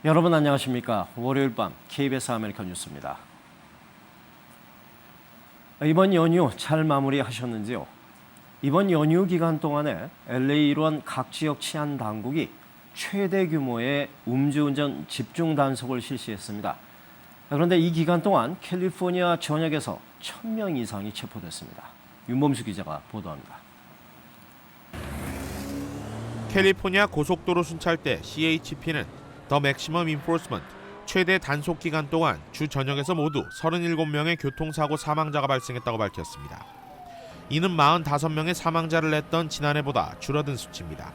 여러분 안녕하십니까? 월요일 밤 KBS 아메리칸 뉴스입니다. 이번 연휴 잘 마무리하셨는지요? 이번 연휴 기간 동안에 LA 일원 각 지역 치안 당국이 최대 규모의 음주운전 집중 단속을 실시했습니다. 그런데 이 기간 동안 캘리포니아 전역에서 1,000명 이상이 체포됐습니다. 윤범수 기자가 보도합니다. 캘리포니아 고속도로 순찰대 CHP는 더 맥시멈 인포스먼트 최대 단속 기간 동안 주 전역에서 모두 37명의 교통사고 사망자가 발생했다고 밝혔습니다. 이는 45명의 사망자를 냈던 지난해보다 줄어든 수치입니다.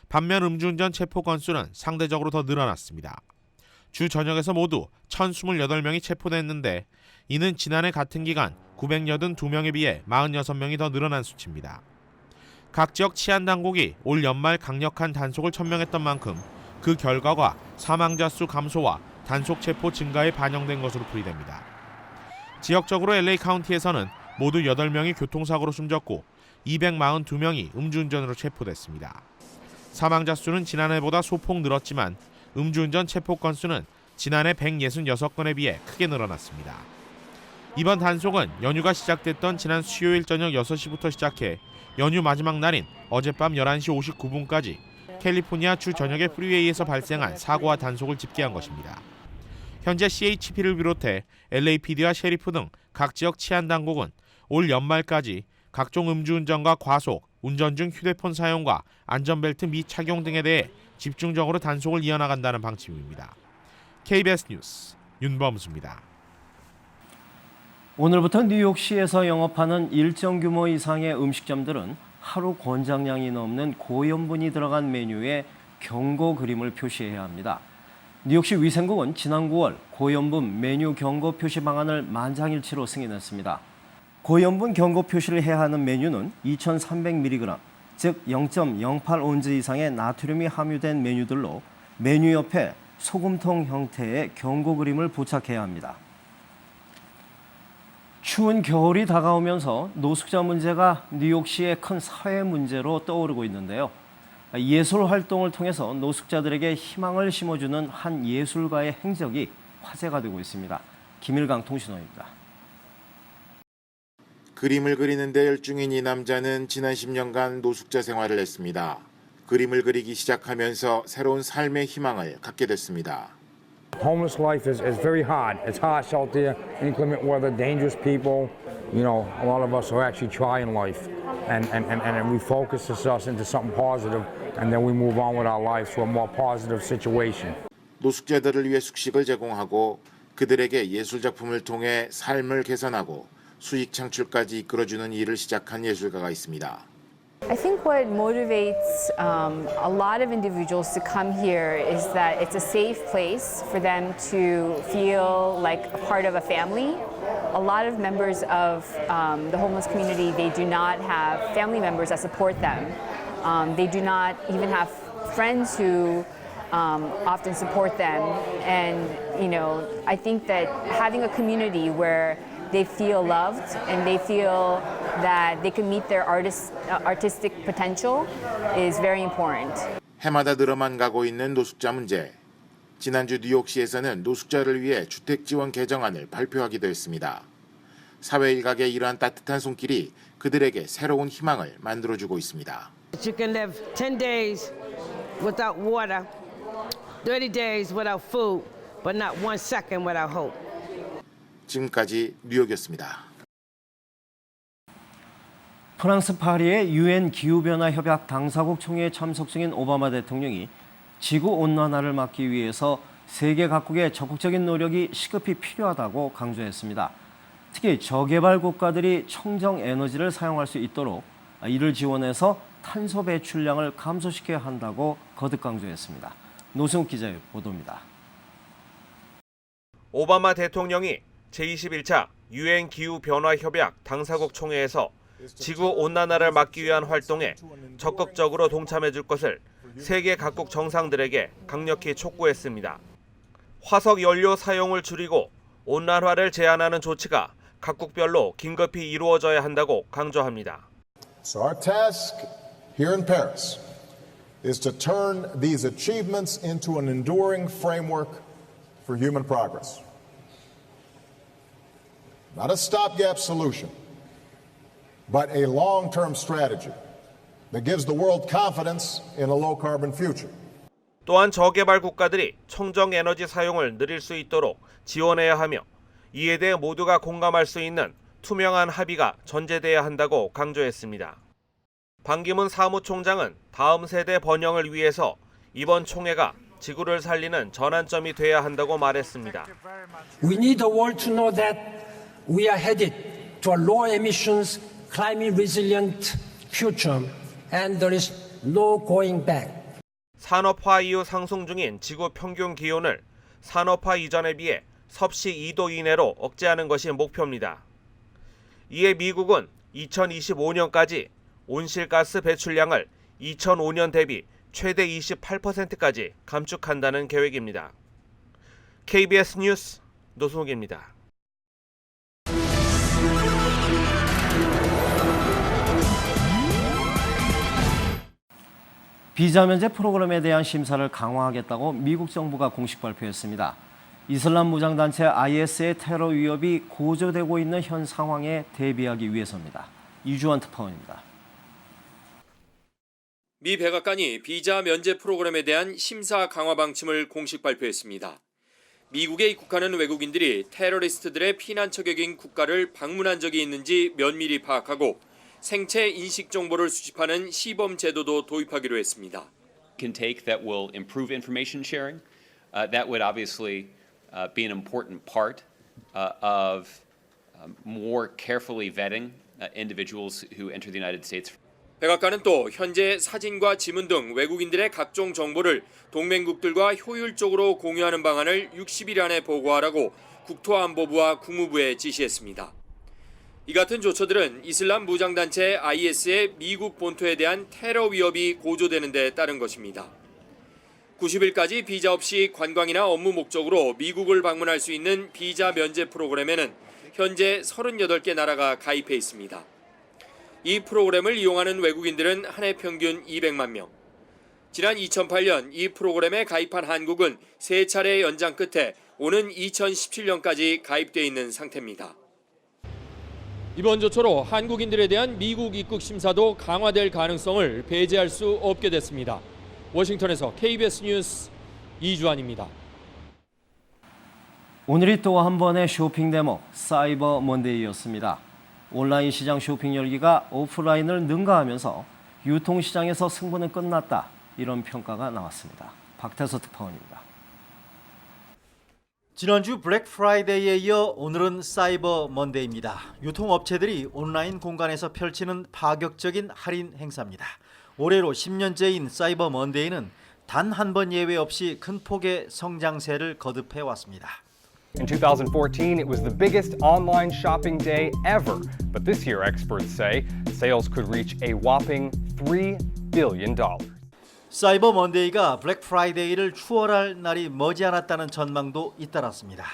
반면 음주운전 체포 건수는 상대적으로 더 늘어났습니다. 주 전역에서 모두 1,028명이 체포됐는데 이는 지난해 같은 기간 982명에 비해 46명이 더 늘어난 수치입니다. 각 지역 치안당국이 올 연말 강력한 단속을 천명했던 만큼 그 결과가 사망자 수 감소와 단속 체포 증가에 반영된 것으로 풀이됩니다. 지역적으로 LA 카운티에서는 모두 8명이 교통사고로 숨졌고 242명이 음주운전으로 체포됐습니다. 사망자 수는 지난해보다 소폭 늘었지만 음주운전 체포 건수는 지난해 166건에 비해 크게 늘어났습니다. 이번 단속은 연휴가 시작됐던 지난 수요일 저녁 6시부터 시작해 연휴 마지막 날인 어젯밤 11시 59분까지 캘리포니아 주 전역의 프리웨이에서 발생한 사고와 단속을 집계한 것입니다. 현재 CHP를 비롯해 LAPD와 셰리프 등 각 지역 치안당국은 올 연말까지 각종 음주운전과 과속, 운전 중 휴대폰 사용과 안전벨트 미착용 등에 대해 집중적으로 단속을 이어나간다는 방침입니다. KBS 뉴스 윤범수입니다. 오늘부터 뉴욕시에서 영업하는 일정 규모 이상의 음식점들은 하루 권장량이 넘는 고염분이 들어간 메뉴에 경고 그림을 표시해야 합니다. 뉴욕시 위생국은 지난 9월 고염분 메뉴 경고 표시 방안을 만장일치로 승인했습니다. 고염분 경고 표시를 해야 하는 메뉴는 2,300mg, 즉 0.08온즈 이상의 나트륨이 함유된 메뉴들로 메뉴 옆에 소금통 형태의 경고 그림을 부착해야 합니다. 추운 겨울이 다가오면서 노숙자 문제가 뉴욕시의 큰 사회 문제로 떠오르고 있는데요. 예술 활동을 통해서 노숙자들에게 희망을 심어주는 한 예술가의 행적이 화제가 되고 있습니다. 김일강 통신원입니다. 그림을 그리는 데 열중인 이 남자는 지난 10년간 노숙자 생활을 했습니다. 그림을 그리기 시작하면서 새로운 삶의 희망을 갖게 됐습니다. Homeless life is very hard. It's harsh out there, inclement weather, dangerous people. You know, a lot of us are actually trying life. And it refocuses us into something positive, and then we move on with our lives to a more positive situation. 노숙자들을 위해 숙식을 제공하고 그들에게 예술 작품을 통해 삶을 개선하고 수익 창출까지 이끌어주는 일을 시작한 예술가가 있습니다. I think what motivates a lot of individuals to come here is that it's a safe place for them to feel like a part of a family. A lot of members of the homeless community, they do not have family members that support them. They do not even have friends who often support them. And, you know, I think that having a community where they feel loved and they feel that they can meet their artistic potential is very important. 해마다 늘어만 가고 있는 노숙자 문제. 지난주 뉴욕시에서는 노숙자를 위해 주택 지원 개정안을 발표하기도 했습니다. 사회 일각의 이러한 따뜻한 손길이 그들에게 새로운 희망을 만들어주고 있습니다. You can live 10 days without water, 30 days without food, but not 1 second without hope. 지금까지 뉴욕이었습니다. 프랑스 파리의 유엔 기후변화 협약 당사국 총회에 참석 중인 오바마 대통령이 지구온난화를 막기 위해서 세계 각국의 적극적인 노력이 시급히 필요하다고 강조했습니다. 특히 저개발 국가들이 청정 에너지를 사용할 수 있도록 이를 지원해서 탄소 배출량을 감소시켜야 한다고 거듭 강조했습니다. 노승욱 기자의 보도입니다. 오바마 대통령이 제21차 유엔 기후변화협약 당사국 총회에서 지구온난화를 막기 위한 활동에 적극적으로 동참해줄 것을 세계 각국 정상들에게 강력히 촉구했습니다. 화석 연료 사용을 줄이고 온난화를 제한하는 조치가 각국별로 긴급히 이루어져야 한다고 강조합니다. So our task here in Paris is to turn these achievements into an enduring framework for human progress. Not a stopgap solution, but a long-term strategy that gives the world confidence in a low-carbon future. 또한 저개발 국가들이 청정 에너지 사용을 늘릴 수 있도록 지원해야 하며 이에 대해 모두가 공감할 수 있는 투명한 합의가 전제돼야 한다고 강조했습니다. 반기문 사무총장은 다음 세대 번영을 위해서 이번 총회가 지구를 살리는 전환점이 돼야 한다고 말했습니다. We need the world to know that we are headed to a low emissions, climate resilient future and there is no going back. 산업화 이후 상승 중인 지구 평균 기온을 산업화 이전에 비해 섭씨 2도 이내로 억제하는 것이 목표입니다. 이에 미국은 2025년까지 온실가스 배출량을 2005년 대비 최대 28%까지 감축한다는 계획입니다. KBS 뉴스 노승욱입니다. 비자 면제 프로그램에 대한 심사를 강화하겠다고 미국 정부가 공식 발표했습니다. 이슬람 무장단체 IS의 테러 위협이 고조되고 있는 현 상황에 대비하기 위해서입니다. 이주환 특파원입니다. 미 백악관이 비자 면제 프로그램에 대한 심사 강화 방침을 공식 발표했습니다. 미국에 입국하는 외국인들이 테러리스트들의 피난 처격인 국가를 방문한 적이 있는지 면밀히 파악하고 생체 인식 정보를 수집하는 시범 제도도 도입하기로 했습니다. Can take that will improve information sharing. That would obviously be an important part of more carefully vetting individuals who enter the United States. 백악관은 또 현재 사진과 지문 등 외국인들의 각종 정보를 동맹국들과 효율적으로 공유하는 방안을 60일 안에 보고하라고 국토안보부와 국무부에 지시했습니다. 이 같은 조처들은 이슬람 무장단체 IS의 미국 본토에 대한 테러 위협이 고조되는 데 따른 것입니다. 90일까지 비자 없이 관광이나 업무 목적으로 미국을 방문할 수 있는 비자 면제 프로그램에는 현재 38개 나라가 가입해 있습니다. 이 프로그램을 이용하는 외국인들은 한 해 평균 200만 명. 지난 2008년 이 프로그램에 가입한 한국은 3차례 연장 끝에 오는 2017년까지 가입돼 있는 상태입니다. 이번 조처로 한국인들에 대한 미국 입국 심사도 강화될 가능성을 배제할 수 없게 됐습니다. 워싱턴에서 KBS 뉴스 이주환입니다. 오늘이 또 한 번의 쇼핑 대목 사이버 먼데이였습니다. 온라인 시장 쇼핑 열기가 오프라인을 능가하면서 유통시장에서 승부는 끝났다. 이런 평가가 나왔습니다. 박태서 특파원입니다. 지난주 블랙 프라이데이에 이어 오늘은 사이버 먼데이입니다. 유통업체들이 온라인 공간에서 펼치는 파격적인 할인 행사입니다. 올해로 10년째인 사이버 먼데이는 단 한 번 예외 없이 큰 폭의 성장세를 거듭해 왔습니다. In 2014, it was the biggest online shopping day ever. But this year, experts say sales could reach a whopping $3 billion. 사이버 먼데이가 블랙 프라이데이를 추월할 날이 머지않았다는 전망도 잇따랐습니다.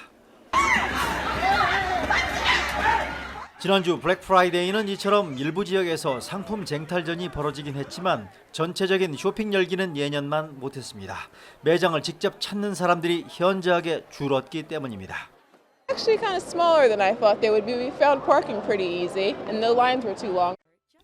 지난주 블랙 프라이데이는 이처럼 일부 지역에서 상품 쟁탈전이 벌어지긴 했지만 전체적인 쇼핑 열기는 예년만 못했습니다. 매장을 직접 찾는 사람들이 현저하게 줄었기 때문입니다. Actually kind of smaller than I thought they would be. We found parking pretty easy and the lines were too long.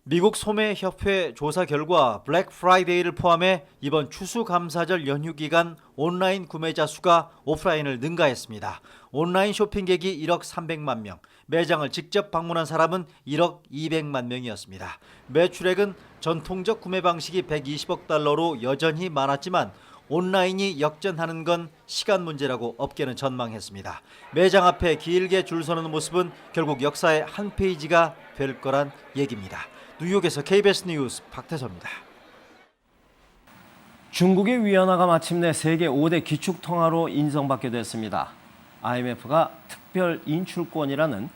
미국 소매협회 조사 결과 블랙 프라이데이를 포함해 이번 추수감사절 연휴 기간 온라인 구매자 수가 오프라인을 능가했습니다. 온라인 쇼핑객이 1억 300만 명, 매장을 직접 방문한 사람은 1억 200만 명이었습니다. 매출액은 전통적 구매 방식이 120억 달러로 여전히 많았지만 온라인이 역전하는 건 시간 문제라고 업계는 전망했습니다. 매장 앞에 길게 줄 서는 모습은 결국 역사의 한 페이지가 될 거란 얘기입니다. 뉴욕에서 KBS 뉴스 박태서입니다. 중국의 위안화가 마침내 세계 5대 기축통화로 인정받게 됐습니다. IMF가 특별 인출권이라는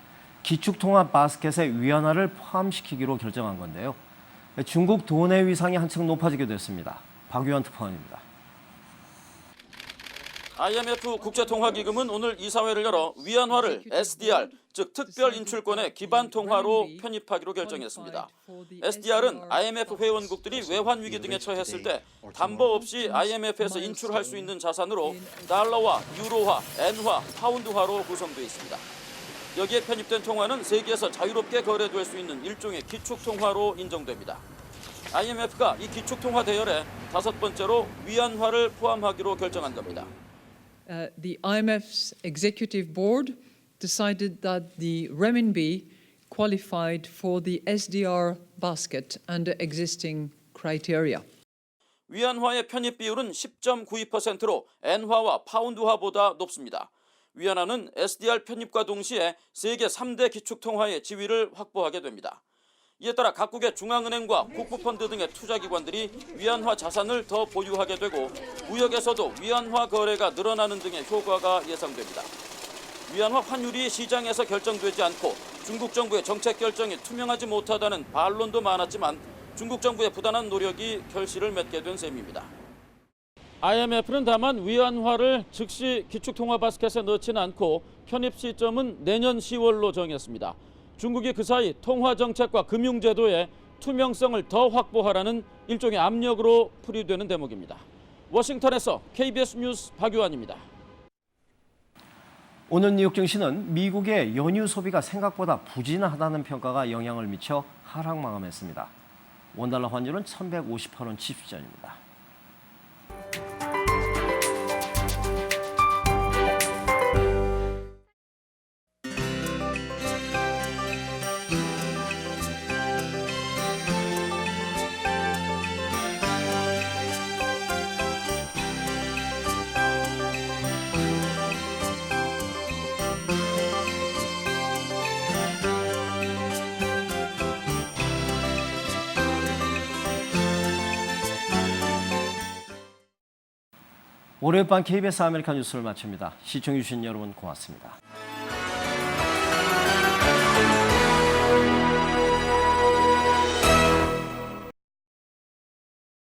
기축통화 바스켓에 위안화를 포함시키기로 결정한 건데요. 중국 돈의 위상이 한층 높아지게 됐습니다. 박유한 특파원입니다. IMF 국제통화기금은 오늘 이사회를 열어 위안화를 SDR, 즉 특별인출권의 기반통화로 편입하기로 결정했습니다. SDR은 IMF 회원국들이 외환위기 등에 처했을 때 담보 없이 IMF에서 인출할 수 있는 자산으로 달러화, 유로화, 엔화, 파운드화로 구성되어 있습니다. 여기에 편입된 통화는 세계에서 자유롭게 거래될 수 있는 일종의 기축통화로 인정됩니다. IMF가 이 기축통화 대열에 5번째로 위안화를 포함하기로 결정한 겁니다. The IMF's executive board decided that the renminbi qualified for the SDR basket under existing criteria. 위안화의 편입 비율은 10.92%로 엔화와 파운드화보다 높습니다. 위안화는 SDR 편입과 동시에 세계 3대 기축통화의 지위를 확보하게 됩니다. 이에 따라 각국의 중앙은행과 국부펀드 등의 투자기관들이 위안화 자산을 더 보유하게 되고 무역에서도 위안화 거래가 늘어나는 등의 효과가 예상됩니다. 위안화 환율이 시장에서 결정되지 않고 중국 정부의 정책 결정이 투명하지 못하다는 반론도 많았지만 중국 정부의 부단한 노력이 결실을 맺게 된 셈입니다. IMF는 다만 위안화를 즉시 기축통화 바스켓에 넣지는 않고 편입 시점은 내년 10월로 정했습니다. 중국이 그 사이 통화 정책과 금융 제도의 투명성을 더 확보하라는 일종의 압력으로 풀이되는 대목입니다. 워싱턴에서 KBS 뉴스 박유한입니다. 오늘 뉴욕 증시는 미국의 연휴 소비가 생각보다 부진하다는 평가가 영향을 미쳐 하락 마감했습니다. 원달러 환율은 1,158원 70전입니다. 월요일 밤 KBS 아메리카 뉴스를 마칩니다. 시청해주신 여러분 고맙습니다.